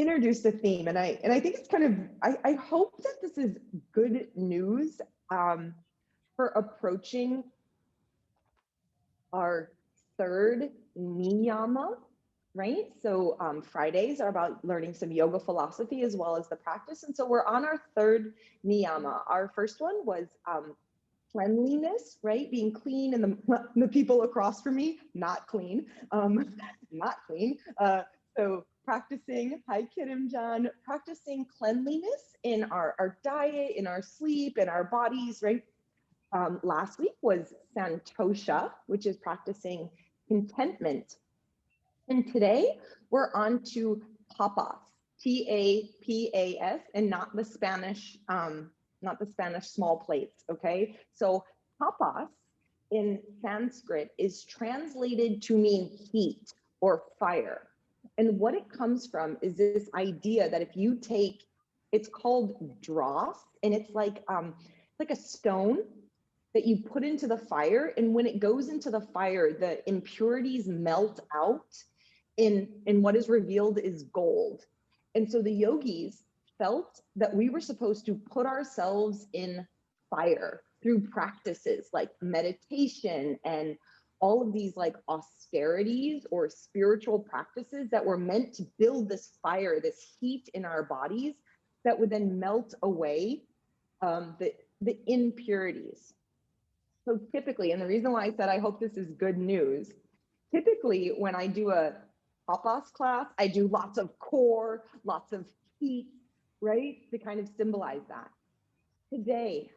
introduce the theme, and I think it's kind of, I hope that this is good news for approaching our third niyama, right? So Fridays are about learning some yoga philosophy as well as the practice. And so we're on our third niyama. Our first one was cleanliness, right? Being clean, and the people across from me, not clean, not clean. So practicing, hi Kirim John, practicing cleanliness in our diet, in our sleep, in our bodies, right? Last week was Santosha, which is practicing contentment. And today we're on to tapas, T-A-P-A-S, and not the Spanish small plates, okay? So tapas in Sanskrit is translated to mean heat or fire. And what it comes from is this idea that if you take, it's called dross, and it's like a stone that you put into the fire, and when it goes into the fire, the impurities melt out, in what is revealed is gold. And so the yogis felt that we were supposed to put ourselves in fire through practices like meditation and all of these like austerities or spiritual practices that were meant to build this fire, this heat in our bodies that would then melt away the impurities. So typically, and the reason why I said I hope this is good news, typically when I do a tapas class, I do lots of core, lots of heat, right? To kind of symbolize that. Today,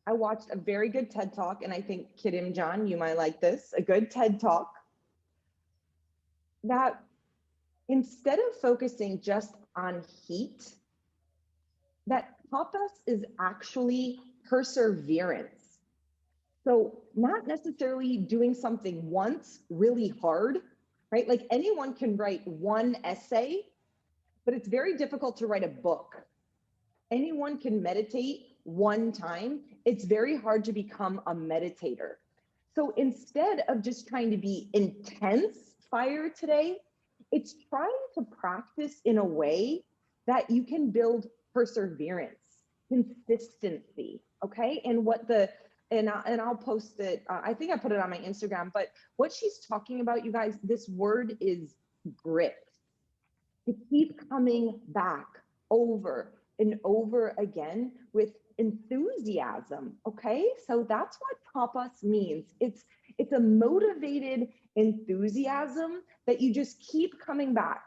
I watched a very good TED Talk, and I think Kirim John, you might like this, a good TED Talk that instead of focusing just on heat, that tapas is actually perseverance. So not necessarily doing something once really hard, right? Like anyone can write one essay, but it's very difficult to write a book. Anyone can meditate one time. It's very hard to become a meditator. So instead of just trying to be intense fire today, it's trying to practice in a way that you can build perseverance, consistency, okay? And I'll post it. I think I put it on my Instagram, but what she's talking about, you guys, this word is grit. To keep coming back over and over again with enthusiasm, okay? So that's what tapas means. It's a motivated enthusiasm that you just keep coming back,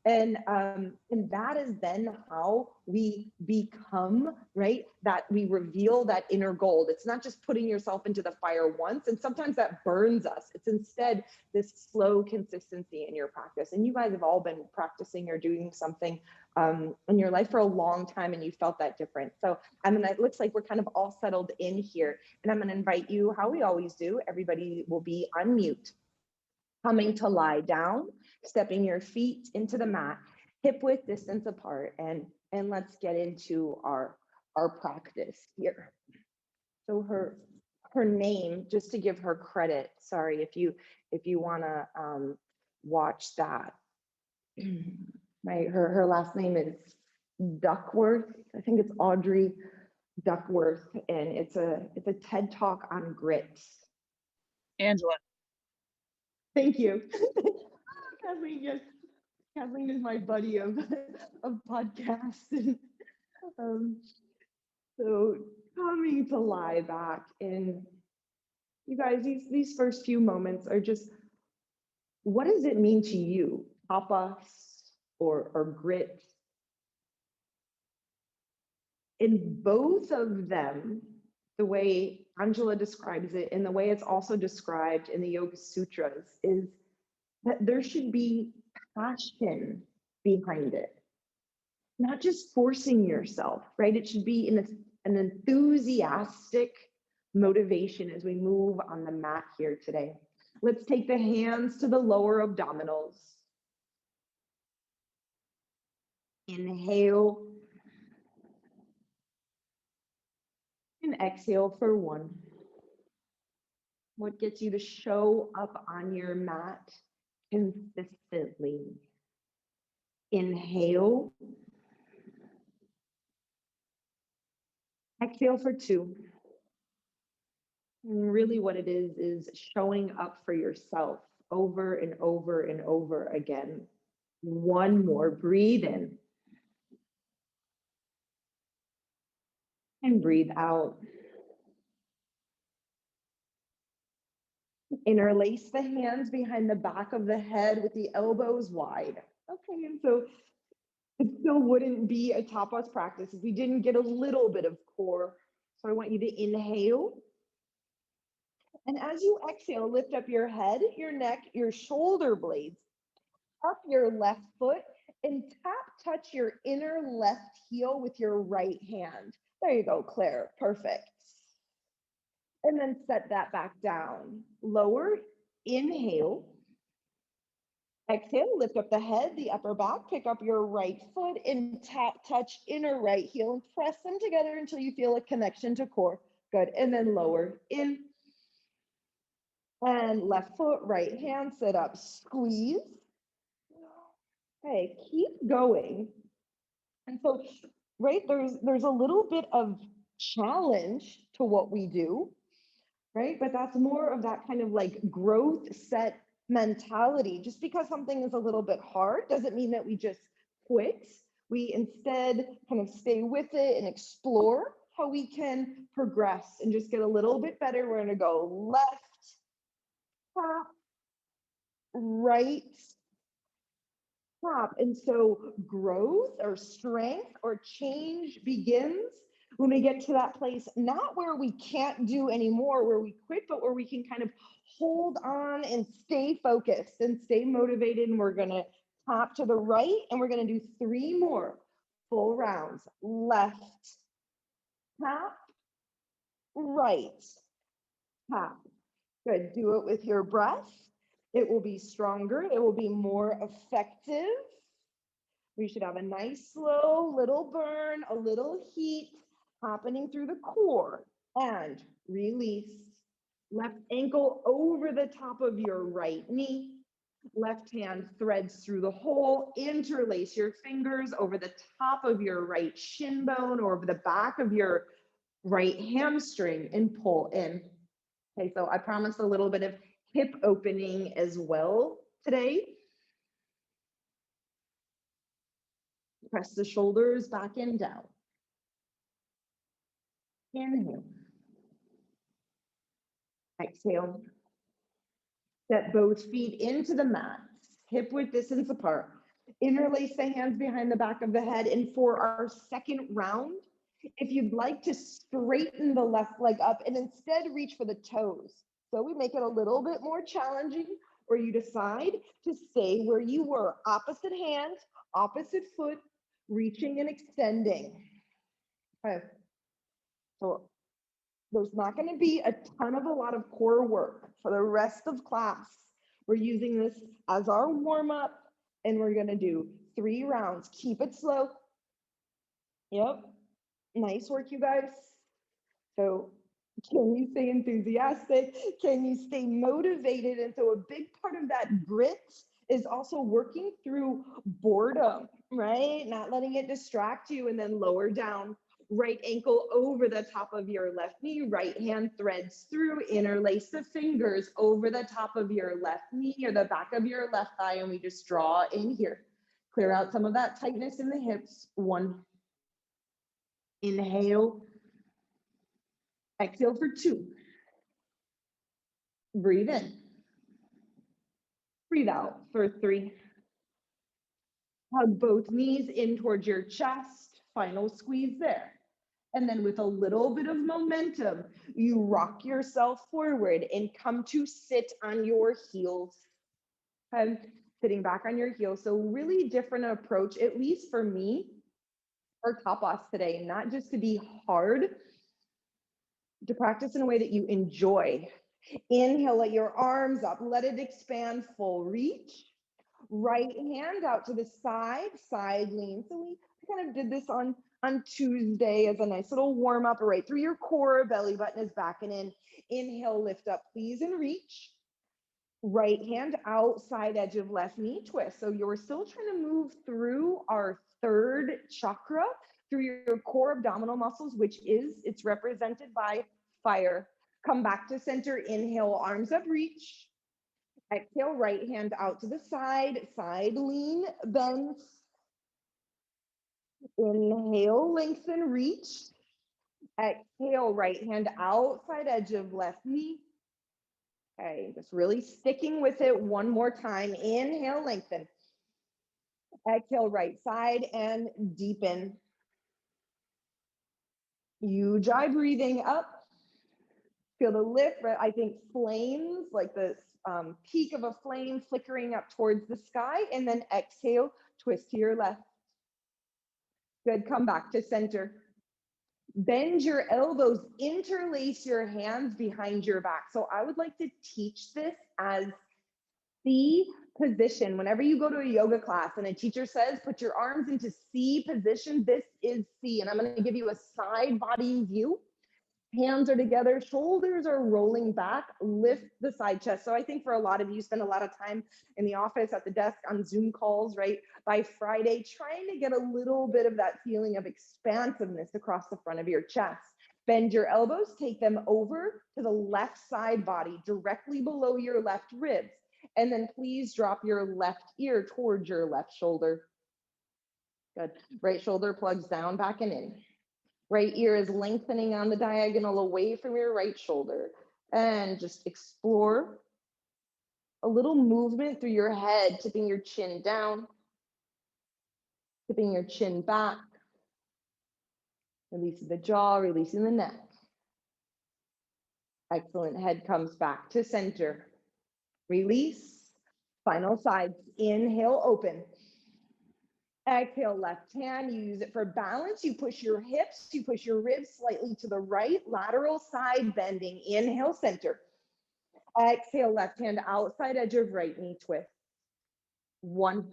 and that is then how we become, right? That we reveal that inner gold. It's not just putting yourself into the fire once, and sometimes that burns us. It's instead this slow consistency in your practice. And you guys have all been practicing or doing something in your life for a long time, and you felt that difference. So it looks like we're kind of all settled in here, and I'm gonna invite you, how we always do, everybody will be on mute, coming to lie down, stepping your feet into the mat, hip width distance apart, and let's get into our practice here. So her name, just to give her credit, sorry if you wanna watch that. Right, her last name is Duckworth. I think it's Audrey Duckworth, and it's a TED Talk on grit. Angela. Thank you. Kathleen, yes. Kathleen is my buddy of podcasts. So coming to lie back, and you guys, these first few moments are just, what does it mean to you? Tapas or grit? In both of them, the way Angela describes it and the way it's also described in the Yoga Sutras is that there should be passion behind it, not just forcing yourself, right? It should be an enthusiastic motivation as we move on the mat here today. Let's take the hands to the lower abdominals. Inhale. And exhale for one. What gets you to show up on your mat consistently? Inhale. Exhale for 2. And really what it is showing up for yourself over and over and over again. 1 more, breathe in. And breathe out. Interlace the hands behind the back of the head with the elbows wide. Okay, and so it still wouldn't be a tapas practice if we didn't get a little bit of core. So I want you to inhale. And as you exhale, lift up your head, your neck, your shoulder blades, up your left foot, and touch your inner left heel with your right hand. There you go, Claire. Perfect. And then set that back down. Lower, inhale. Exhale, lift up the head, the upper back, pick up your right foot and touch inner right heel and press them together until you feel a connection to core. Good. And then lower, in. And left foot, right hand, sit up, squeeze. Okay, keep going. And so, right, there's a little bit of challenge to what we do, right? But that's more of that kind of like growth set mentality. Just because something is a little bit hard doesn't mean that we just quit. We instead kind of stay with it and explore how we can progress and just get a little bit better. We're going to go left, top, right, top. And so growth or strength or change begins when we get to that place, not where we can't do anymore, where we quit, but where we can kind of hold on and stay focused and stay motivated. And we're going to top to the right, and we're going to do 3 more full rounds. Left, tap, right, tap. Good. Do it with your breath. It will be stronger. It will be more effective. We should have a nice, slow little burn, a little heat happening through the core. And release. Left ankle over the top of your right knee. Left hand threads through the hole. Interlace your fingers over the top of your right shin bone or over the back of your right hamstring and pull in. Okay, so I promised a little bit of hip opening as well today. Press the shoulders back and down. Inhale. Exhale. Step both feet into the mat, hip width distance apart. Interlace the hands behind the back of the head. And for our second round, if you'd like to straighten the left leg up and instead reach for the toes. So we make it a little bit more challenging, or you decide to stay where you were. Opposite hand, opposite foot, reaching and extending. Okay. So there's not going to be a lot of core work for the rest of class. We're using this as our warm up, and we're going to do 3 rounds. Keep it slow. Yep. Nice work, you guys. So can you stay enthusiastic? Can you stay motivated? And so a big part of that grit is also working through boredom, right? Not letting it distract you. And then lower down. Right ankle over the top of your left knee, right hand threads through, interlace the fingers over the top of your left knee or the back of your left thigh, and we just draw in here. Clear out some of that tightness in the hips. 1. Inhale. Exhale for 2. Breathe in. Breathe out for 3. Hug both knees in towards your chest. Final squeeze there. And then with a little bit of momentum, you rock yourself forward and come to sit on your heels. Sitting back on your heels. So really different approach, at least for me, for tapas today, not just to be hard, to practice in a way that you enjoy. Inhale, let your arms up, let it expand, full reach. Right hand out to the side lean. So we kind of did this on Tuesday as a nice little warm up, right through your core, belly button is back and in. Inhale, lift up, please, and reach. Right hand outside edge of left knee twist. So you're still trying to move through our third chakra, through your core abdominal muscles, which is, it's represented by fire. Come back to center, inhale, arms up, reach. Exhale, right hand out to the side, side lean, bend. Inhale, lengthen, reach. Exhale, right hand outside edge of left knee. Okay, just really sticking with it one more time. Inhale, lengthen. Exhale, right side and deepen. Ujjayi breathing up. Feel the lift, right? I think flames, like the peak of a flame flickering up towards the sky. And then exhale, twist to your left. Good, come back to center. Bend your elbows, interlace your hands behind your back. So I would like to teach this as C position. Whenever you go to a yoga class and a teacher says, put your arms into C position, this is C. And I'm going to give you a side body view. Hands are together, shoulders are rolling back, lift the side chest. So I think for a lot of you spend a lot of time in the office, at the desk, on Zoom calls, right? By Friday, trying to get a little bit of that feeling of expansiveness across the front of your chest. Bend your elbows, take them over to the left side body, directly below your left ribs. And then please drop your left ear towards your left shoulder. Good. Right shoulder plugs down, back and in. Right ear is lengthening on the diagonal away from your right shoulder. And just explore a little movement through your head, tipping your chin down, tipping your chin back, releasing the jaw, releasing the neck. Excellent. Head comes back to center. Release. Final sides. Inhale, open. Exhale, left hand, you use it for balance. You push your hips, you push your ribs slightly to the right, lateral side bending. Inhale, center. Exhale, left hand outside edge of right knee twist. One.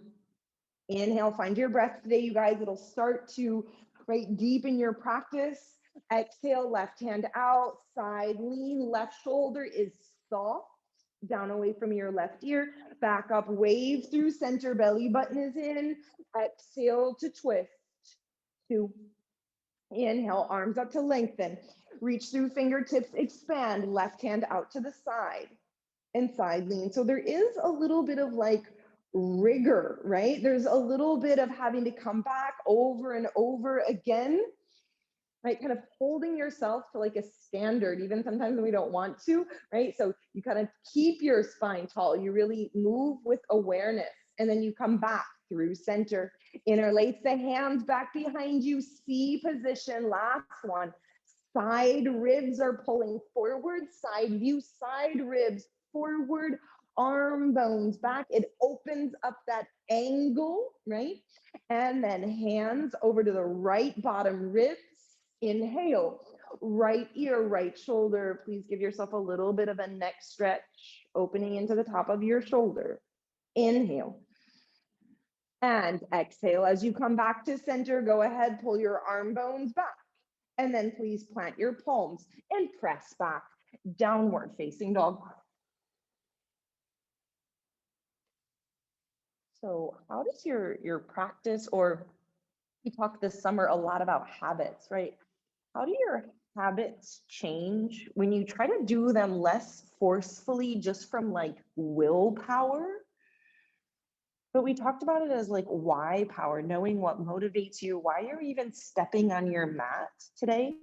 Inhale, find your breath today, you guys. It'll start to deepen your practice. Exhale, left hand out, side lean, left shoulder is soft, down away from your left ear. Back up, wave through center, belly button is in. Exhale to twist. Two. Inhale, arms up to lengthen. Reach through fingertips, expand. Left hand out to the side and side lean. So there is a little bit of rigor, right? There's a little bit of having to come back over and over again, right? Kind of holding yourself to a standard, even sometimes when we don't want to, right? So you kind of keep your spine tall. You really move with awareness, and then you come back through center. Interlace the hands back behind you, C position, last one. Side ribs are pulling forward, side view, side ribs forward, arm bones back. It opens up that angle, right? And then hands over to the right bottom ribs. Inhale, right ear, right shoulder. Please give yourself a little bit of a neck stretch, opening into the top of your shoulder. Inhale. And exhale. As you come back to center, go ahead, pull your arm bones back. And then please plant your palms and press back. Downward facing dog. So how does your practice, or we talked this summer a lot about habits, right? How do your habits change when you try to do them less forcefully, just from willpower? But we talked about it as why power, knowing what motivates you, why you're even stepping on your mat today.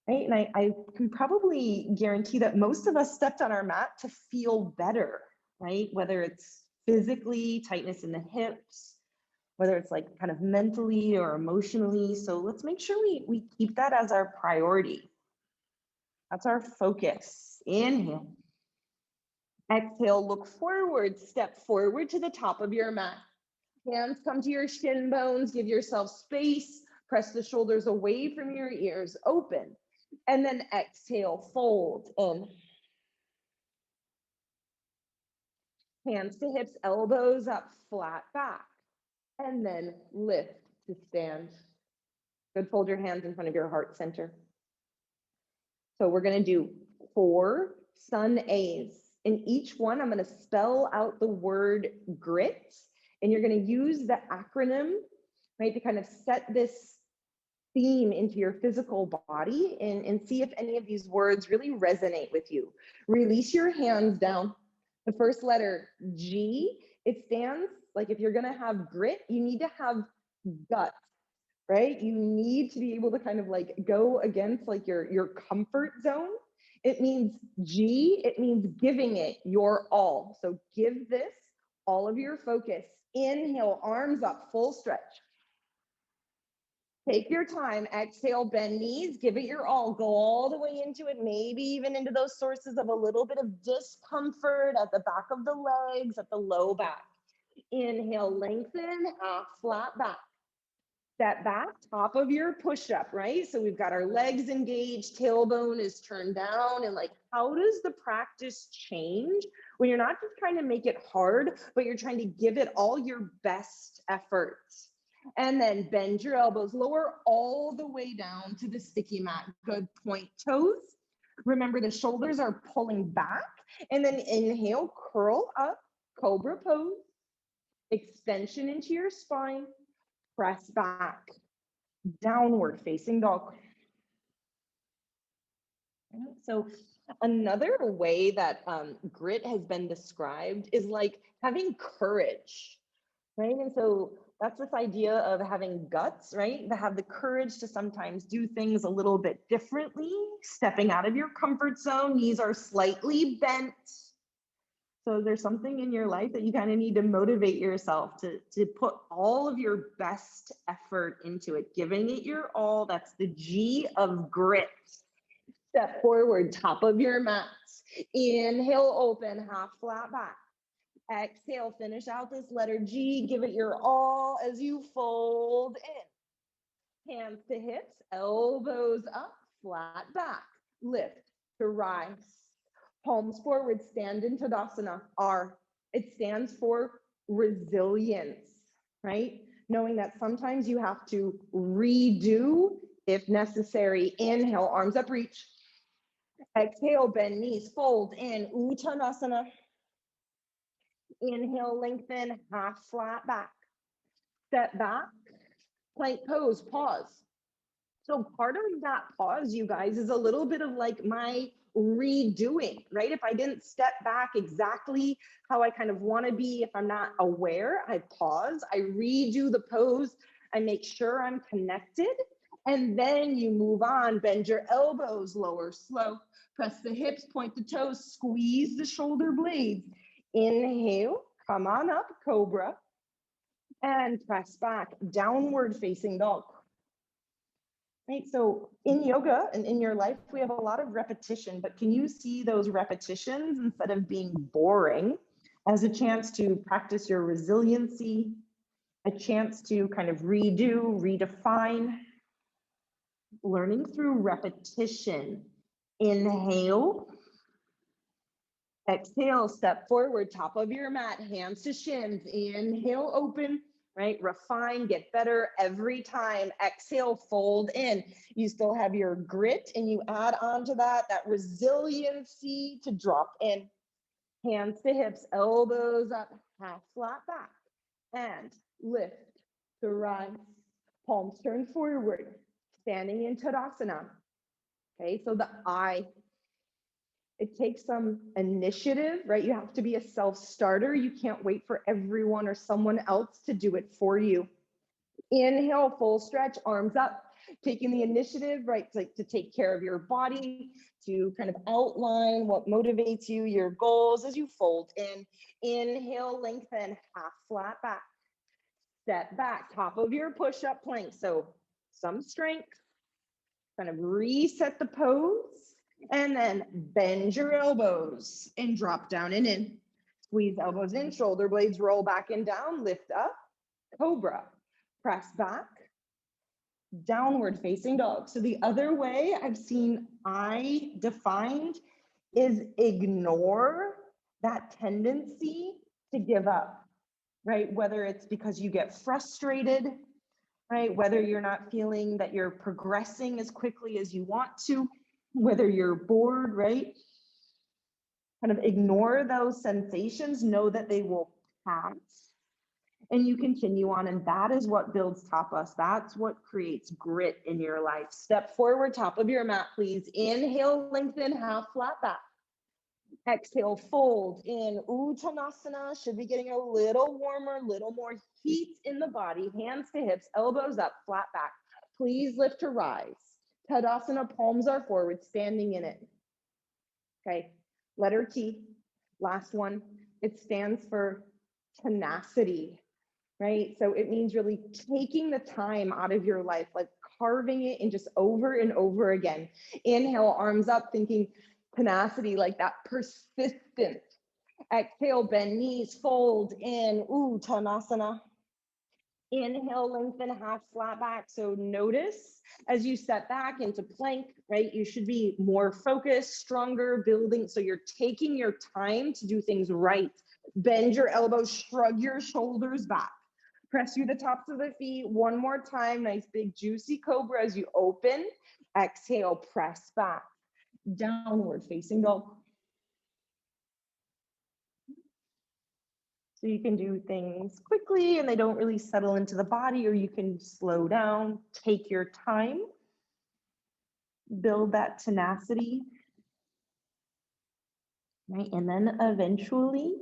Right. And I can probably guarantee that most of us stepped on our mat to feel better, right? Whether it's physically, tightness in the hips, whether it's kind of mentally or emotionally. So let's make sure we keep that as our priority. That's our focus. Inhale. Exhale, look forward, step forward to the top of your mat. Hands come to your shin bones, give yourself space, press the shoulders away from your ears, open. And then exhale, fold in. Hands to hips, elbows up, flat back. And then lift to stand. Good, fold your hands in front of your heart center. So we're gonna do 4 sun A's. In each one, I'm going to spell out the word grit, and you're going to use the acronym, right, to kind of set this theme into your physical body and see if any of these words really resonate with you. Release your hands down. The first letter, G, it stands like if you're going to have grit, you need to have guts, right? You need to be able to kind of like go against like your comfort zone. It means G, it means giving it your all. So give this all of your focus. Inhale, arms up, full stretch. Take your time, exhale, bend knees, give it your all, go all the way into it, maybe even into those sources of a little bit of discomfort at the back of the legs, at the low back. Inhale, lengthen, half flat back. Step back, top of your push-up, right? So we've got our legs engaged, tailbone is turned down, and like, how does the practice change when you're not just trying to make it hard, but you're trying to give it all your best effort? And then bend your elbows, lower all the way down to the sticky mat. Good, point toes. Remember the shoulders are pulling back. And then inhale, curl up, cobra pose. Extension into your spine. Press back. Downward facing dog. So another way that grit has been described is like having courage, right? And so that's this idea of having guts, right? To have the courage to sometimes do things a little bit differently, stepping out of your comfort zone, knees are slightly bent. So there's something in your life that you kind of need to motivate yourself to put all of your best effort into it, giving it your all. That's the G of grit. Step forward, top of your mat. Inhale, open, half flat back. Exhale, finish out this letter G, give it your all as you fold in. Hands to hips, elbows up, flat back. Lift to rise. Palms forward, stand in Tadasana. R, it stands for resilience, right? Knowing that sometimes you have to redo if necessary. Inhale, arms up, reach. Exhale, bend knees, fold in, Uttanasana. Inhale, lengthen, half flat back. Step back, plank pose, pause. So part of that pause, you guys, is a little bit of like my redoing, right? If I didn't step back exactly how I kind of want to be, if I'm not aware, I pause, I redo the pose, I make sure I'm connected, and then you move on, bend your elbows, lower slow, press the hips, point the toes, squeeze the shoulder blades. Inhale, come on up, cobra, and press back, downward facing dog. Right, so in yoga and in your life, we have a lot of repetition, but can you see those repetitions instead of being boring as a chance to practice your resiliency, a chance to kind of redo, redefine, learning through repetition. Inhale. Exhale, step forward, top of your mat, hands to shins. Inhale, open, right? Refine, get better every time. Exhale, fold in. You still have your grit and you add on to that resiliency to drop in. Hands to hips, elbows up, half flat back. And lift to rise. Palms turn forward, standing in Tadasana. Okay, so the I. It takes some initiative, right? You have to be a self-starter. You can't wait for everyone or someone else to do it for you. Inhale, full stretch, arms up, taking the initiative, right? To take care of your body, to kind of outline what motivates you, your goals as you fold in. Inhale, lengthen, half flat back. Step back, top of your push-up plank. So some strength, kind of reset the pose. And then bend your elbows and drop down and in. Squeeze elbows in, shoulder blades roll back and down, lift up, cobra, press back, downward facing dog. So the other way I've seen I defined is ignore that tendency to give up, right? Whether it's because you get frustrated, right? Whether you're not feeling that you're progressing as quickly as you want to, whether you're bored, right? Kind of ignore those sensations, know that they will pass, and you continue on. And that is what builds tapas. That's what creates grit in your life. Step forward, top of your mat, please. Inhale, lengthen, half flat back. Exhale, fold in Uttanasana. Should be getting a little warmer, a little more heat in the body. Hands to hips, elbows up, flat back. Please lift to rise. Tadasana, palms are forward, standing in it. Okay, letter T, last one. It stands for tenacity, right? So it means really taking the time out of your life, like carving it in just over and over again. Inhale, arms up, thinking tenacity, like that persistence. Exhale, bend knees, fold in Uttanasana. Inhale, lengthen, half flat back. So notice as you step back into plank, right? You should be more focused, stronger, building. So you're taking your time to do things right. Bend your elbows, shrug your shoulders back. Press through the tops of the feet. One more time. Nice big juicy cobra as you open. Exhale, press back. Downward facing dog. So you can do things quickly and they don't really settle into the body, or you can slow down, take your time, build that tenacity, right? And then eventually,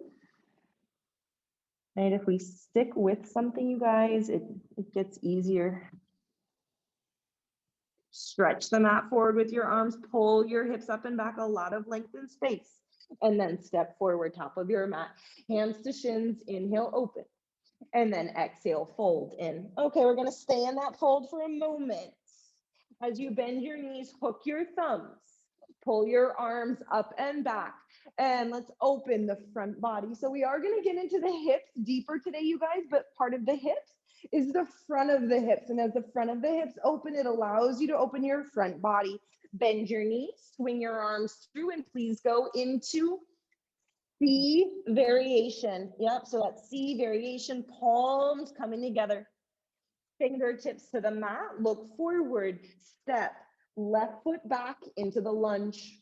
right, if we stick with something, you guys, it gets easier. Stretch the mat forward with your arms, pull your hips up and back, a lot of length and space. And then step forward, top of your mat, hands to shins, inhale, open. And then exhale, fold in. Okay, we're gonna stay in that fold for a moment. As you bend your knees, hook your thumbs, pull your arms up and back, and let's open the front body. So we are gonna get into the hips deeper today, you guys, but part of the hips is the front of the hips. And as the front of the hips open, it allows you to open your front body. Bend your knees, swing your arms through, and please go into C variation. Yep, so that C variation, palms coming together. Fingertips to the mat, look forward, step, left foot back into the lunge.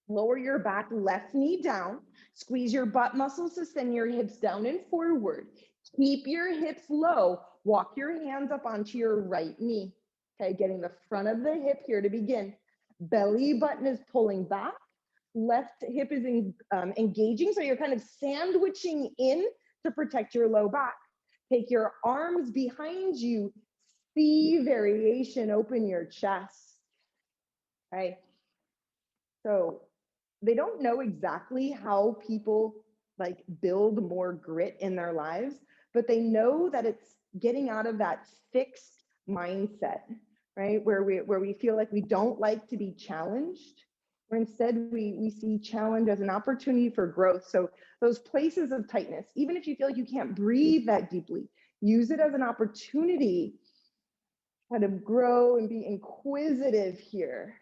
Lower your back, left knee down, squeeze your butt muscles to send your hips down and forward. Keep your hips low, walk your hands up onto your right knee. Okay, getting the front of the hip here to begin. Belly button is pulling back. Left hip is engaging, so you're kind of sandwiching in to protect your low back. Take your arms behind you, C variation, open your chest. Okay, so they don't know exactly how people like build more grit in their lives, but they know that it's getting out of that fixed mindset, right? Where we feel like we don't like to be challenged, or instead we see challenge as an opportunity for growth. So those places of tightness, even if you feel like you can't breathe that deeply, use it as an opportunity to kind of grow and be inquisitive here.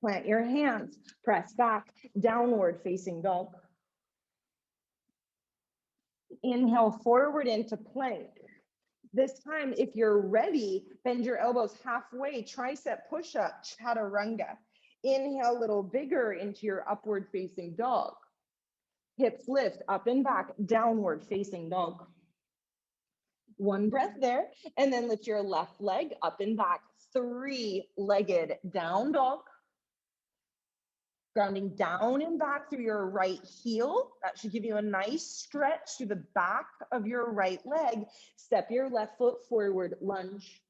Plant your hands, press back, downward facing dog. Inhale forward into plank. This time, if you're ready, bend your elbows halfway, tricep push-up, chaturanga. Inhale a little bigger into your upward facing dog. Hips lift up and back, downward facing dog. One breath there, and then lift your left leg up and back, three-legged down dog. Grounding down and back through your right heel. That should give you a nice stretch through the back of your right leg. Step your left foot forward, lunge.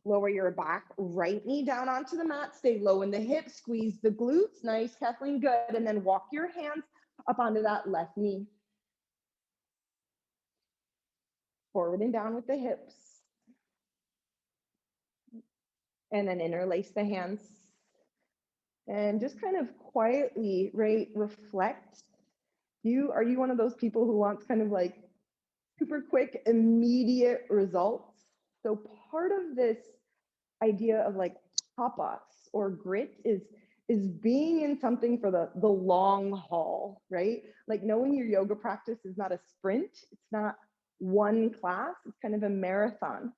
Lower your back, right knee down onto the mat. Stay low in the hips, squeeze the glutes. Nice, Kathleen, good. And then walk your hands up onto that left knee. Forward and down with the hips. And then interlace the hands. And just kind of quietly, right, reflect. Are you one of those people who wants kind of like super quick, immediate results? So part of this idea of like tapas or grit is being in something for the long haul, right? Like knowing your yoga practice is not a sprint. It's not one class. It's kind of a marathon.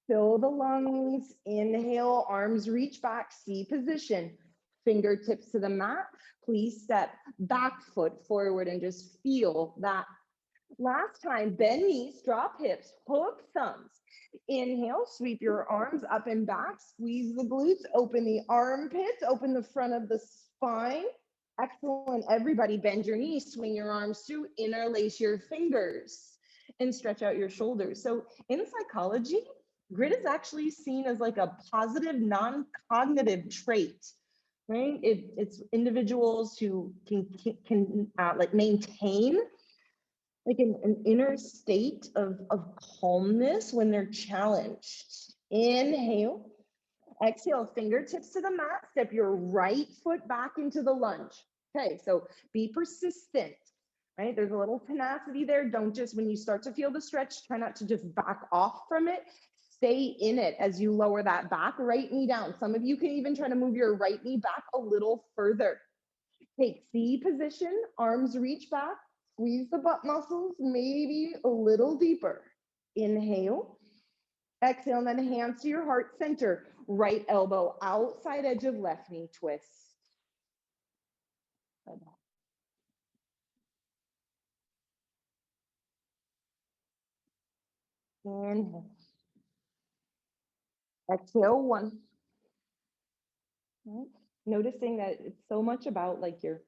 Fill the lungs, inhale, arms reach back, C position. fingertips to the mat. Please step back foot forward and just feel that. Last time, bend knees, drop hips, hook thumbs. Inhale, sweep your arms up and back, squeeze the glutes, open the armpits, open the front of the spine. Excellent. Everybody bend your knees, swing your arms through, interlace your fingers, and stretch out your shoulders. So in psychology, grit is actually seen as like a positive non-cognitive trait, right? It's individuals who can like maintain like an inner state of calmness when they're challenged. Inhale, exhale, fingertips to the mat, step your right foot back into the lunge. Okay, so be persistent, right? There's a little tenacity there. Don't just, when you start to feel the stretch, try not to just back off from it. Stay in it as you lower that back, right knee down. Some of you can even try to move your right knee back a little further. Take C position, arms reach back, squeeze the butt muscles, maybe a little deeper. Inhale, exhale, and then hands to your heart center. Right elbow outside edge of left knee, twist. Inhale. Exhale, one. Right. Noticing that it's so much about like your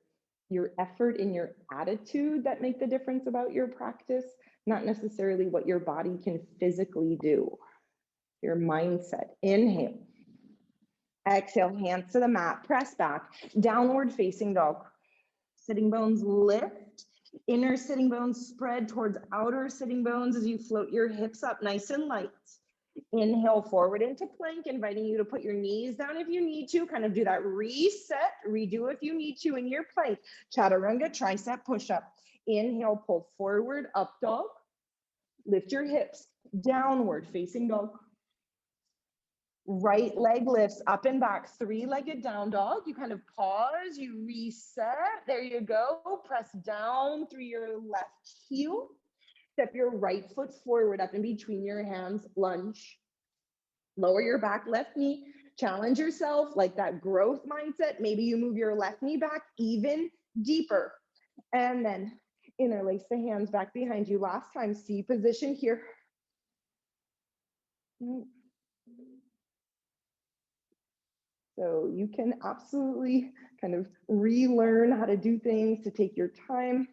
effort and your attitude that make the difference about your practice, not necessarily what your body can physically do. Your mindset. Inhale. Exhale, hands to the mat, press back, downward facing dog. Sitting bones lift, inner sitting bones spread towards outer sitting bones as you float your hips up nice and light. Inhale forward into plank, inviting you to put your knees down if you need to, kind of do that reset, redo if you need to in your plank. Chaturanga, tricep push-up. Inhale, pull forward, up dog. Lift your hips, downward facing dog. Right leg lifts up and back, three-legged down dog. You kind of pause, you reset. There you go. Press down through your left heel. Step your right foot forward up in between your hands, lunge. Lower your back left knee. Challenge yourself, like that growth mindset. Maybe you move your left knee back even deeper. And then interlace the hands back behind you. Last time, C position here. So you can absolutely kind of relearn how to do things, to take your time.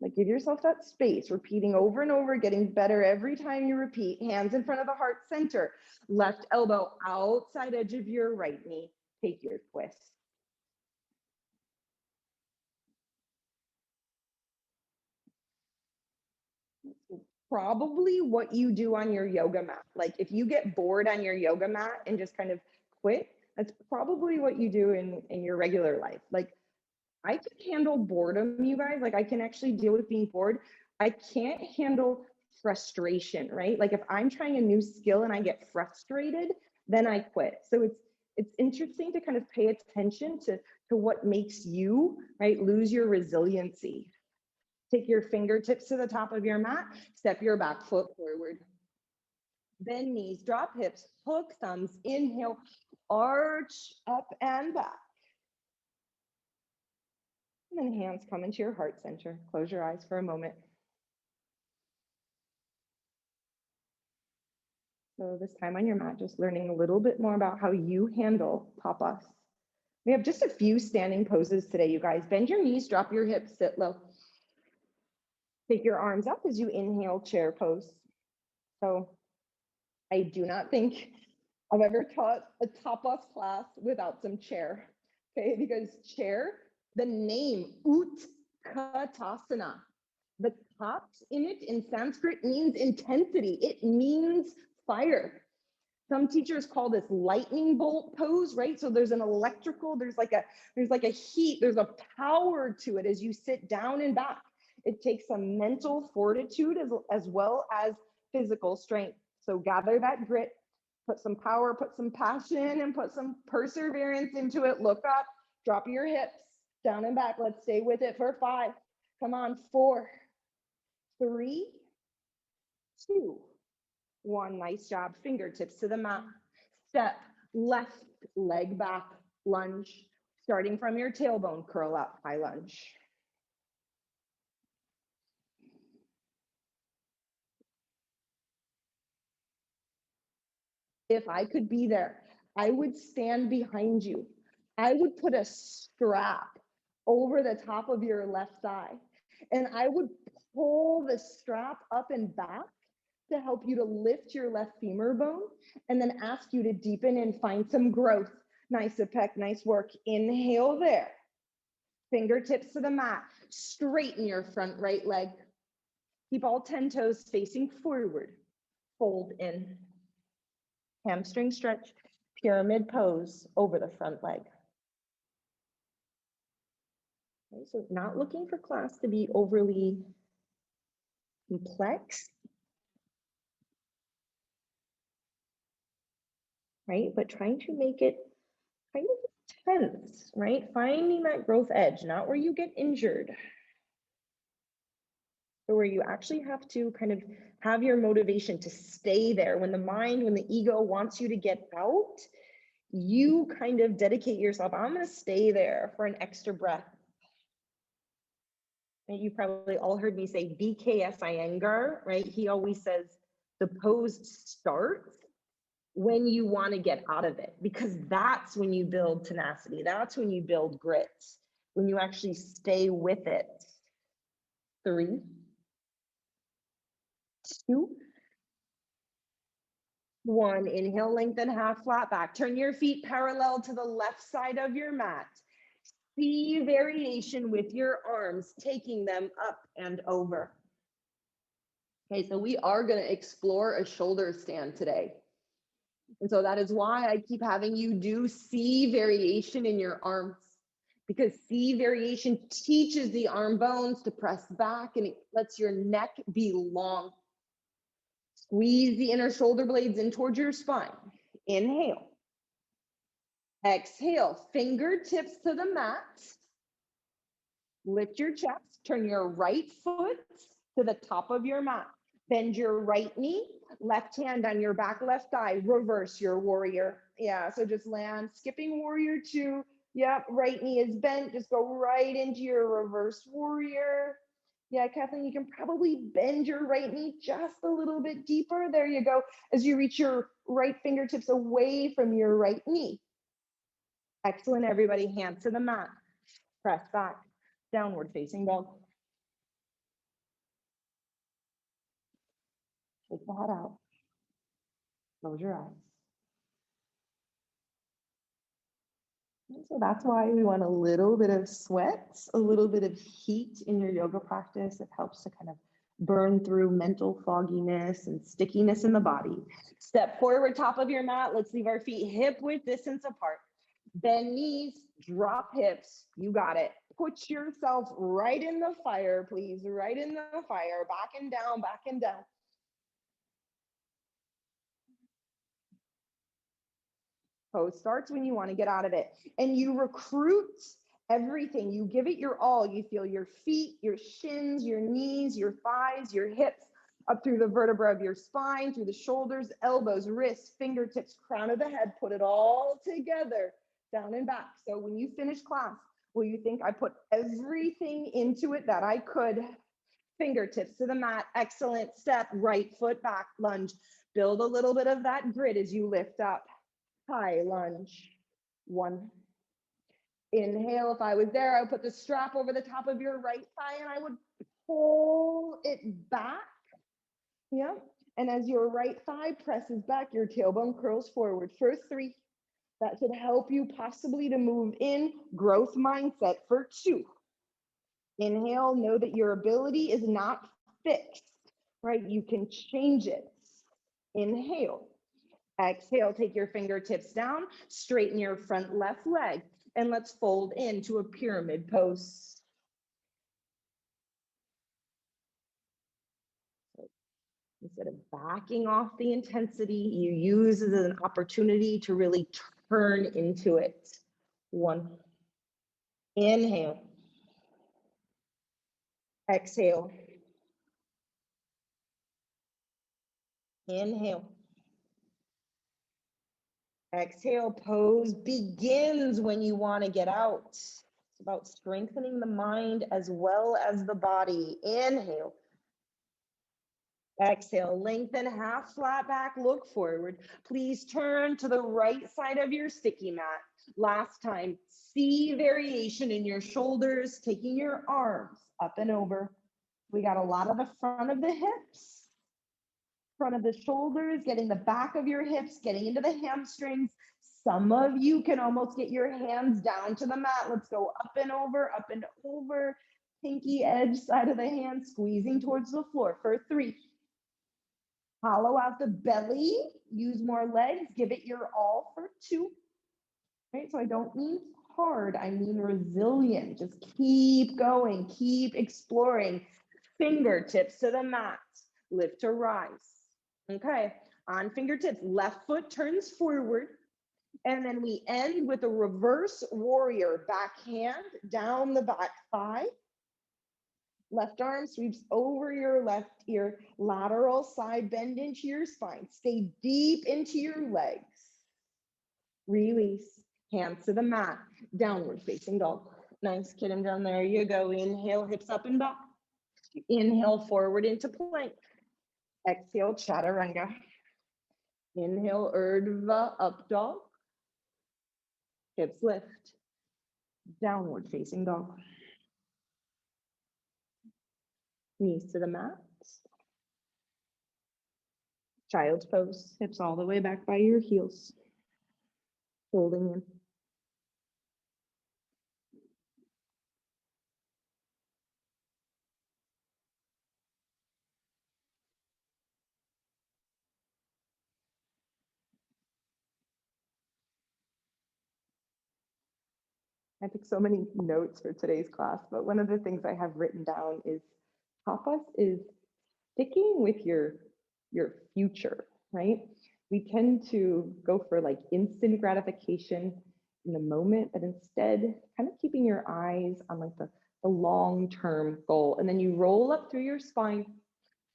Like give yourself that space, repeating over and over, getting better every time you repeat. Hands in front of the heart center. Left elbow outside edge of your right knee. Take your twist. Probably what you do on your yoga mat. Like if you get bored on your yoga mat and just kind of quit, that's probably what you do in your regular life. Like I can handle boredom, you guys. Like I can actually deal with being bored. I can't handle frustration, right? Like if I'm trying a new skill and I get frustrated, then I quit. So it's interesting to kind of pay attention to what makes you, right, lose your resiliency. Take your fingertips to the top of your mat, step your back foot forward. Bend knees, drop hips, hook thumbs, inhale, arch up and back. And then hands come into your heart center. Close your eyes for a moment. So this time on your mat, just learning a little bit more about how you handle tapas. We have just a few standing poses today, you guys. Bend your knees, drop your hips, sit low. Take your arms up as you inhale, chair pose. So I do not think I've ever taught a tapas class without some chair, okay? Because chair, the name, Utkatasana, the tops in it in Sanskrit means intensity. It means fire. Some teachers call this lightning bolt pose, right? So there's an electrical, there's like a heat, there's a power to it as you sit down and back. It takes some mental fortitude as well as physical strength. So gather that grit, put some power, put some passion, and put some perseverance into it. Look up, drop your hips, down and back. Let's stay with it for 5. Come on, 4, 3, 2, 1. Nice job. Fingertips to the mat. Step left leg back, lunge. Starting from your tailbone, curl up, high lunge. If I could be there, I would stand behind you. I would put a strap over the top of your left thigh, and I would pull the strap up and back to help you to lift your left femur bone, and then ask you to deepen and find some growth. Nice, Apec, nice work. Inhale there. Fingertips to the mat. Straighten your front right leg. Keep all 10 toes facing forward. Fold in. Hamstring stretch, pyramid pose over the front leg. Okay, so not looking for class to be overly complex, right? But trying to make it kind of tense, right? Finding that growth edge, not where you get injured, but where you actually have to kind of have your motivation to stay there. When the mind, when the ego wants you to get out, you kind of dedicate yourself. I'm going to stay there for an extra breath. And you probably all heard me say BKS Iyengar, right? He always says the pose starts when you want to get out of it, because that's when you build tenacity. That's when you build grit, when you actually stay with it. 3, 2, 1. Inhale, lengthen, half flat back. Turn your feet parallel to the left side of your mat. See variation with your arms, taking them up and over. Okay, so we are going to explore a shoulder stand today. And so that is why I keep having you do C variation in your arms, because C variation teaches the arm bones to press back, and it lets your neck be long. Squeeze the inner shoulder blades in towards your spine. Inhale. Exhale, fingertips to the mat. Lift your chest, turn your right foot to the top of your mat. Bend your right knee, left hand on your back left thigh, reverse your warrior. Yeah, so just land, skipping warrior 2. Yep, right knee is bent, just go right into your reverse warrior. Yeah, Kathleen, you can probably bend your right knee just a little bit deeper. There you go, as you reach your right fingertips away from your right knee. Excellent, everybody, hands to the mat. Press back, downward facing dog. Take the head out. Close your eyes. And so that's why we want a little bit of sweat, a little bit of heat in your yoga practice. It helps to kind of burn through mental fogginess and stickiness in the body. Step forward, top of your mat. Let's leave our feet hip width distance apart. Bend knees, drop hips. You got it. Put yourself right in the fire, please. Right in the fire. Back and down, back and down. Pose starts when you want to get out of it, and you recruit everything. You give it your all. You feel your feet, your shins, your knees, your thighs, your hips, up through the vertebra of your spine, through the shoulders, elbows, wrists, fingertips, crown of the head. Put it all together, down and back. So when you finish class, will you think I put everything into it that I could? Fingertips to the mat. Excellent. Step, right foot back, lunge. Build a little bit of that grit as you lift up. High lunge. 1. Inhale. If I was there, I would put the strap over the top of your right thigh and I would pull it back. Yeah. And as your right thigh presses back, your tailbone curls forward for 3. That should help you possibly to move in growth mindset for 2. Inhale. Know that your ability is not fixed, right? You can change it. Inhale. Exhale, take your fingertips down, straighten your front left leg, and let's fold into a pyramid pose. So instead of backing off the intensity, you use it as an opportunity to really turn into it. 1. Inhale. Exhale. Inhale. Exhale, pose begins when you want to get out. It's about strengthening the mind as well as the body. Inhale. Exhale, lengthen, half flat back, look forward. Please turn to the right side of your sticky mat. Last time, see variation in your shoulders, taking your arms up and over. We got a lot of the front of the hips, front of the shoulders, getting the back of your hips, getting into the hamstrings. Some of you can almost get your hands down to the mat. Let's go up and over, pinky edge side of the hand, squeezing towards the floor for 3. Hollow out the belly, use more legs, give it your all for 2. Right, so I don't mean hard, I mean resilient. Just keep going, keep exploring. Fingertips to the mat, lift to rise. Okay, on fingertips, left foot turns forward. And then we end with a reverse warrior, back hand down the back thigh. Left arm sweeps over your left ear, lateral side bend into your spine. Stay deep into your legs. Release, hands to the mat, downward facing dog. Nice, get him down, there you go. Inhale, hips up and back. Inhale, forward into plank. Exhale, chaturanga. Inhale, urdhva, up dog. Hips lift, downward facing dog. Knees to the mat. Child's pose, hips all the way back by your heels. Holding in. I took so many notes for today's class, but one of the things I have written down is tapas is sticking with your future, right? We tend to go for like instant gratification in the moment, but instead kind of keeping your eyes on like the long-term goal. And then you roll up through your spine,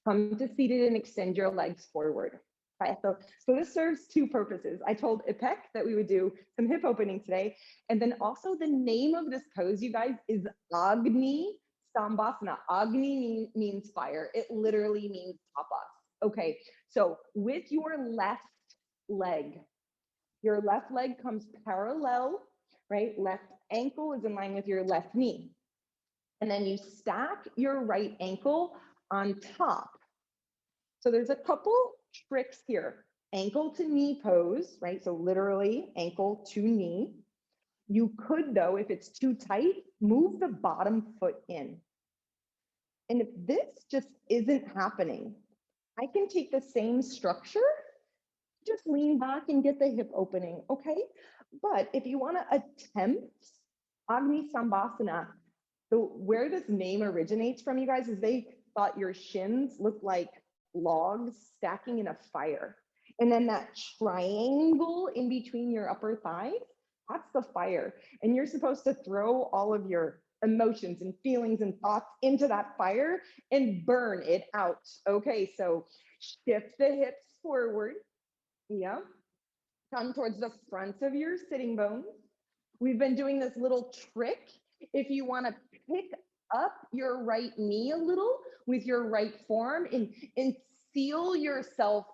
come to seated and extend your legs forward. Okay, so this serves 2 purposes. I told Ipek that we would do some hip opening today. And then also the name of this pose, you guys, is Agni Sambhasana. Agni means fire. It literally means tapas. Okay, so with your left leg comes parallel, right? Left ankle is in line with your left knee. And then you stack your right ankle on top. So there's a couple tricks here. Ankle to knee pose, right? So literally ankle to knee. You could, though, if it's too tight, move the bottom foot in. And if this just isn't happening, I can take the same structure, just lean back and get the hip opening, okay? But if you want to attempt Agni Sambhasana, so where this name originates from, you guys, is they thought your shins looked like logs stacking in a fire. And then that triangle in between your upper thighs, that's the fire. And you're supposed to throw all of your emotions and feelings and thoughts into that fire and burn it out. Okay, so shift the hips forward. Yeah. Come towards the front of your sitting bones. We've been doing this little trick. If you want to pick up your right knee a little with your right forearm and feel yourself,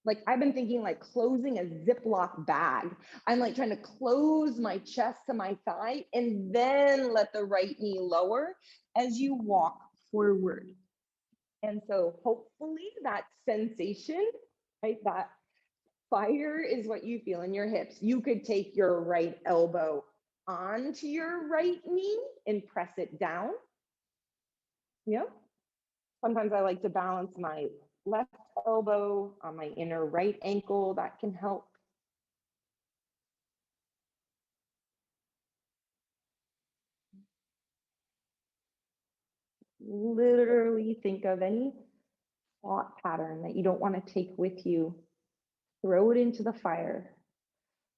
like I've been thinking like closing a Ziploc bag. I'm like trying to close my chest to my thigh and then let the right knee lower as you walk forward. And so hopefully that sensation, right, that fire is what you feel in your hips. You could take your right elbow onto your right knee and press it down. Yep. Sometimes I like to balance my left elbow on my inner right ankle. That can help. Literally think of any thought pattern that you don't want to take with you. Throw it into the fire.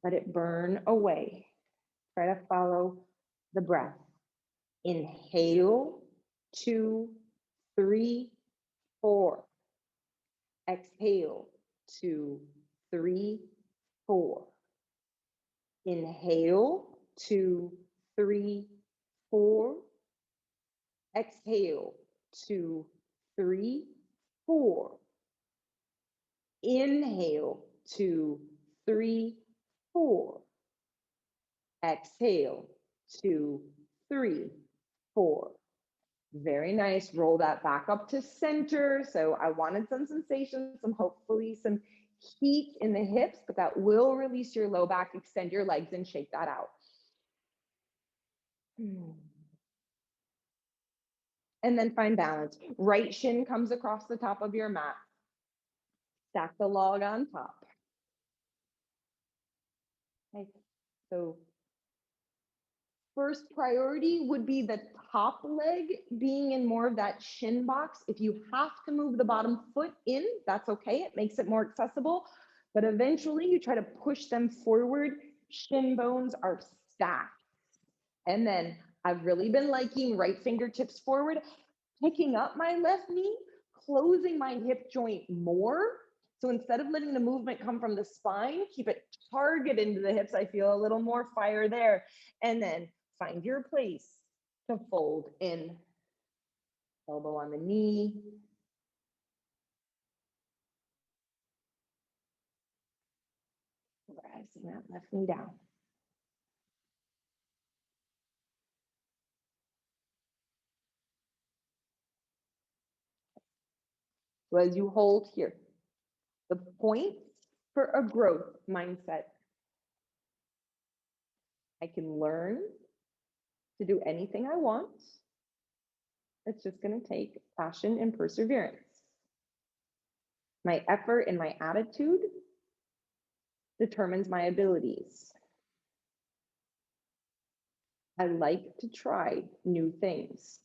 Let it burn away. Try to follow the breath. Inhale, 2, 3, 4. Exhale, 2, 3, 4. Inhale, 2, 3, 4. Exhale, 2, 3, 4. Inhale, 2, 3, 4. Exhale, 2, 3, 4. Very nice. Roll that back up to center. So I wanted some sensation, hopefully some heat in the hips, but that will release your low back. Extend your legs and shake that out. And then find balance. Right shin comes across the top of your mat. Stack the log on top. Okay. So first priority would be the top leg being in more of that shin box. If you have to move the bottom foot in, that's okay. It makes it more accessible. But eventually you try to push them forward. Shin bones are stacked. And then I've really been liking right fingertips forward, picking up my left knee, closing my hip joint more. So instead of letting the movement come from the spine, keep it target into the hips. I feel a little more fire there. And then find your place to fold in. Elbow on the knee. Rising that left knee down. So as you hold here, the point for a growth mindset. I can learn to do anything I want. It's just going to take passion and perseverance. My effort and my attitude determines my abilities. I like to try new things.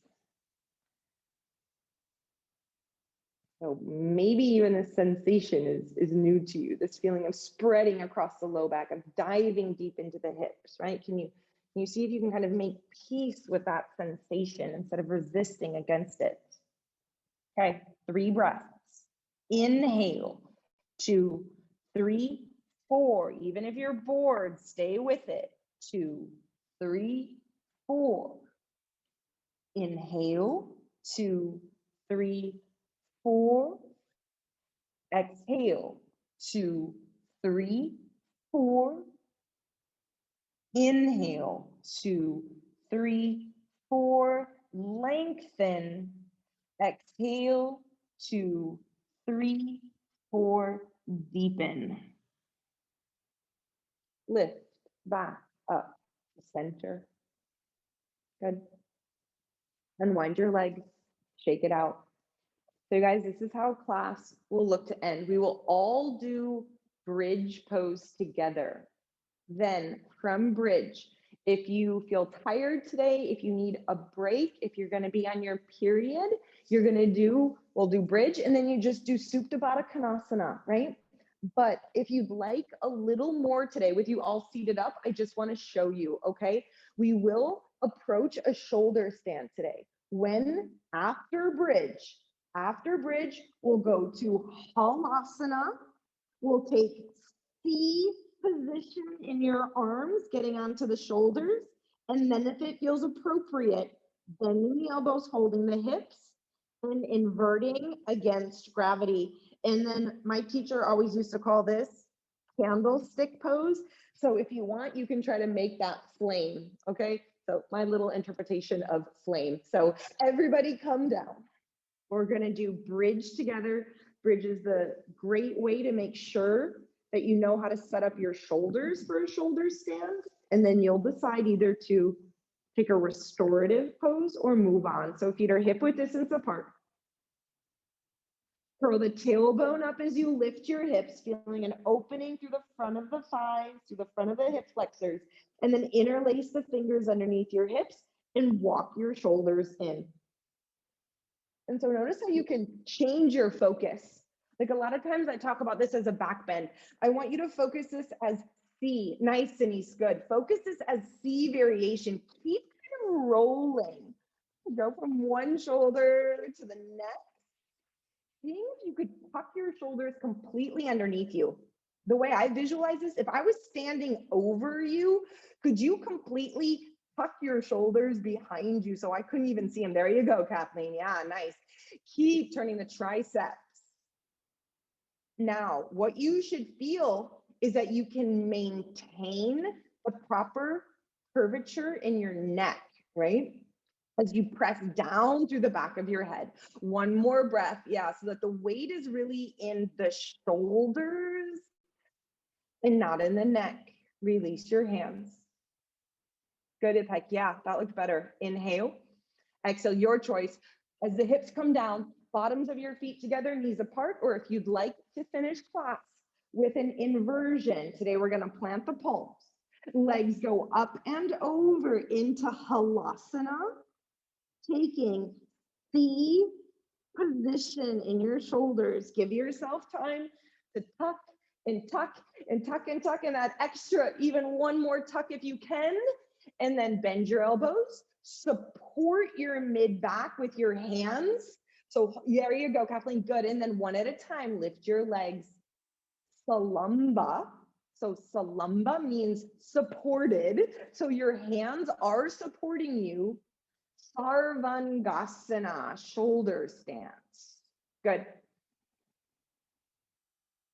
So maybe even this sensation is new to you, this feeling of spreading across the low back, of diving deep into the hips, right? Can you see if you can kind of make peace with that sensation instead of resisting against it? Okay, 3 breaths. Inhale, 2, 3, 4. Even if you're bored, stay with it. 2, 3, 4. Inhale, 2, 3, 4. Exhale, 2, 3, 4. Inhale, 2, 3, 4. Lengthen. Exhale, 2, 3, 4. Deepen. Lift back up to center. Good. Unwind your legs, shake it out. So guys, this is how class will look to end. We will all do bridge pose together. Then from bridge, if you feel tired today, if you need a break, if you're going to be on your period, we'll do bridge, and then you just do Supta Baddha Konasana, right? But if you'd like a little more today with you all seated up, I just want to show you, okay? We will approach a shoulder stand today. After bridge, we'll go to Halasana. We'll take C position in your arms, getting onto the shoulders. And then if it feels appropriate, bending the elbows, holding the hips, and inverting against gravity. And then my teacher always used to call this candlestick pose. So if you want, you can try to make that flame, okay? So my little interpretation of flame. So everybody come down. We're gonna do bridge together. Bridge is the great way to make sure that you know how to set up your shoulders for a shoulder stand. And then you'll decide either to take a restorative pose or move on. So feet are hip width distance apart. Curl the tailbone up as you lift your hips, feeling an opening through the front of the thighs, through the front of the hip flexors, and then interlace the fingers underneath your hips and walk your shoulders in. And so notice how you can change your focus. Like a lot of times I talk about this as a back bend. I want you to focus this as C, nice and east, good. Focus this as C variation. Keep kind of rolling. Go from one shoulder to the next. Seeing if you could tuck your shoulders completely underneath you. The way I visualize this, if I was standing over you, could you completely tuck your shoulders behind you so I couldn't even see them? There you go, Kathleen. Yeah, nice. Keep turning the triceps. Now, what you should feel is that you can maintain the proper curvature in your neck, right? As you press down through the back of your head. One more breath. Yeah, so that the weight is really in the shoulders and not in the neck. Release your hands. Good, Ipek. Yeah, that looks better. Inhale. Exhale, your choice. As the hips come down, bottoms of your feet together, knees apart, or if you'd like to finish class with an inversion, today we're going to plant the palms. Legs go up and over into Halasana, taking the position in your shoulders. Give yourself time to tuck and tuck and tuck and tuck, and that extra, even one more tuck if you can, and then bend your elbows. Support your mid back with your hands. So there you go, Kathleen. Good. And then one at a time, lift your legs. Salamba. So salamba means supported. So your hands are supporting you. Sarvangasana, shoulder stance. Good.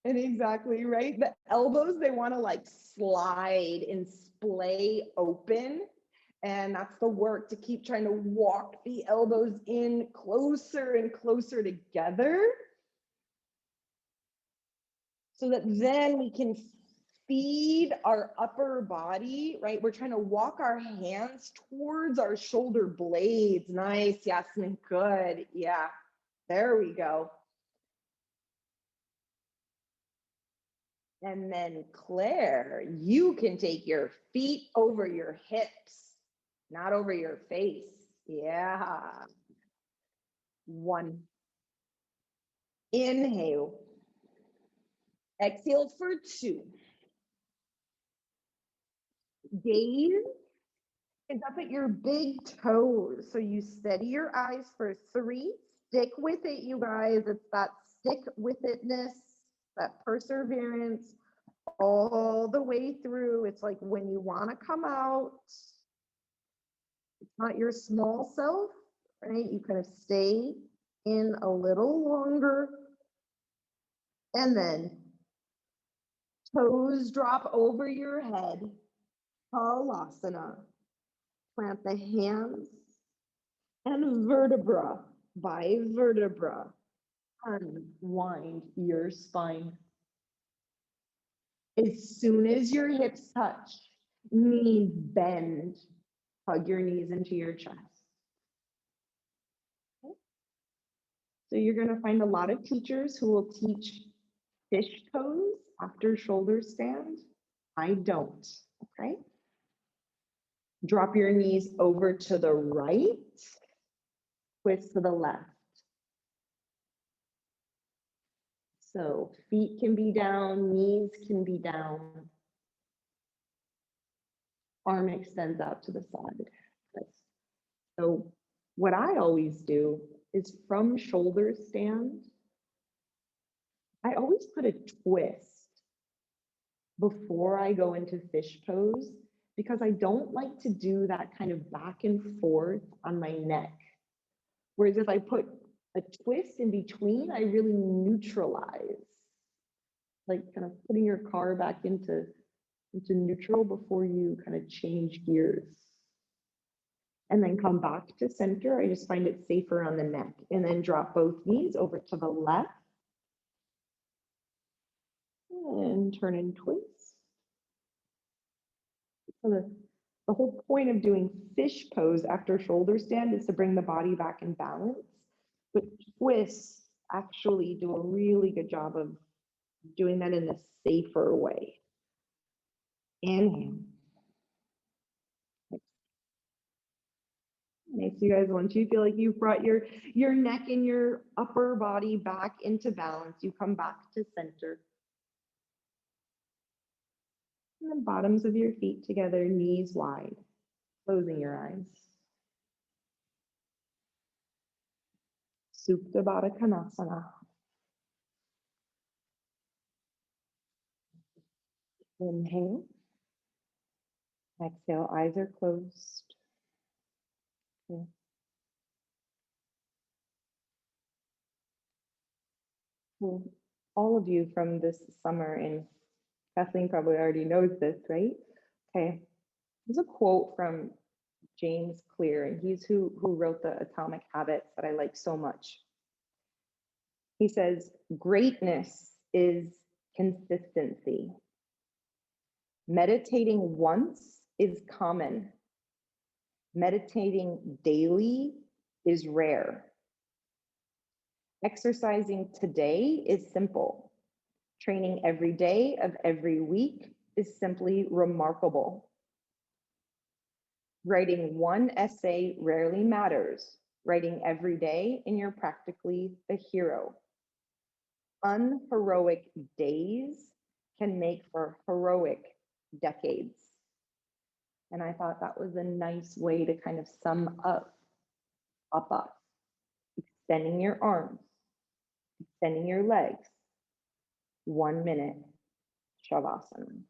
And exactly, right? The elbows, they want to like slide and splay open. And that's the work, to keep trying to walk the elbows in closer and closer together, so that then we can feed our upper body, right? We're trying to walk our hands towards our shoulder blades. Nice, Yasmin, good. Yeah, there we go. And then Claire, you can take your feet over your hips, not over your face. Yeah. 1. Inhale. Exhale for 2. Gaze is up at your big toes. So you steady your eyes for 3. Stick with it, you guys. It's that stick with itness, that perseverance all the way through. It's like when you want to come out, it's not your small self, right? You kind of stay in a little longer. And then toes drop over your head. Halasana. Plant the hands and vertebra by vertebra. Unwind your spine. As soon as your hips touch, knees bend. Hug your knees into your chest. Okay. So you're going to find a lot of teachers who will teach fish pose after shoulder stand. I don't, okay? Drop your knees over to the right, twist to the left. So feet can be down, knees can be down. Arm extends out to the side. So what I always do is from shoulder stand, I always put a twist before I go into fish pose, because I don't like to do that kind of back and forth on my neck. Whereas if I put a twist in between, I really neutralize, like kind of putting your car back into neutral before you kind of change gears. And then come back to center. I just find it safer on the neck. And then drop both knees over to the left. And turn and twist. So the whole point of doing fish pose after shoulder stand is to bring the body back in balance. But twists actually do a really good job of doing that in a safer way. Inhale. Nice, you guys. Once you feel like you've brought your neck and your upper body back into balance, you come back to center. And the bottoms of your feet together, knees wide, closing your eyes. Supta Baddha Konasana. Inhale. Exhale, eyes are closed. Okay. Well, all of you from this summer, and Kathleen probably already knows this, right? Okay. There's a quote from James Clear, and he's who wrote the Atomic Habits that I like so much. He says, greatness is consistency. Meditating once is common. Meditating daily is rare. Exercising today is simple. Training every day of every week is simply remarkable. Writing one essay rarely matters. Writing every day and you're practically the hero. Unheroic days can make for heroic decades. And I thought that was a nice way to kind of sum up us. Extending your arms, extending your legs. 1 minute Shavasana.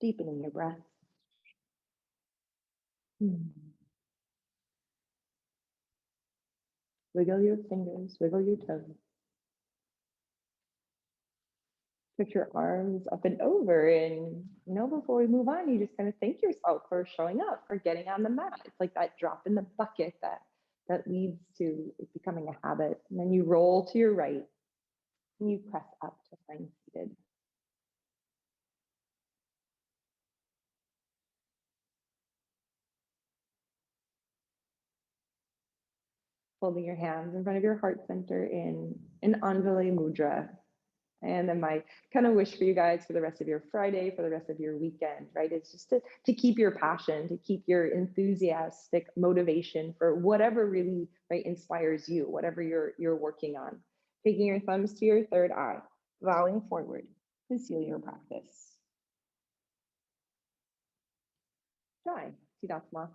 Deepening your breath. Wiggle your fingers, wiggle your toes. Put your arms up and over, and before we move on, you just kind of thank yourself for showing up, for getting on the mat. It's like that drop in the bucket that leads to it becoming a habit. And then you roll to your right and you press up to find seated. Holding your hands in front of your heart center in an Anjali Mudra. And then my kind of wish for you guys for the rest of your Friday, for the rest of your weekend, right? It's just to keep your passion, to keep your enthusiastic motivation for whatever really, right, inspires you, whatever you're working on. Taking your thumbs to your third eye, bowing forward to seal your practice. Jai, Tadasana.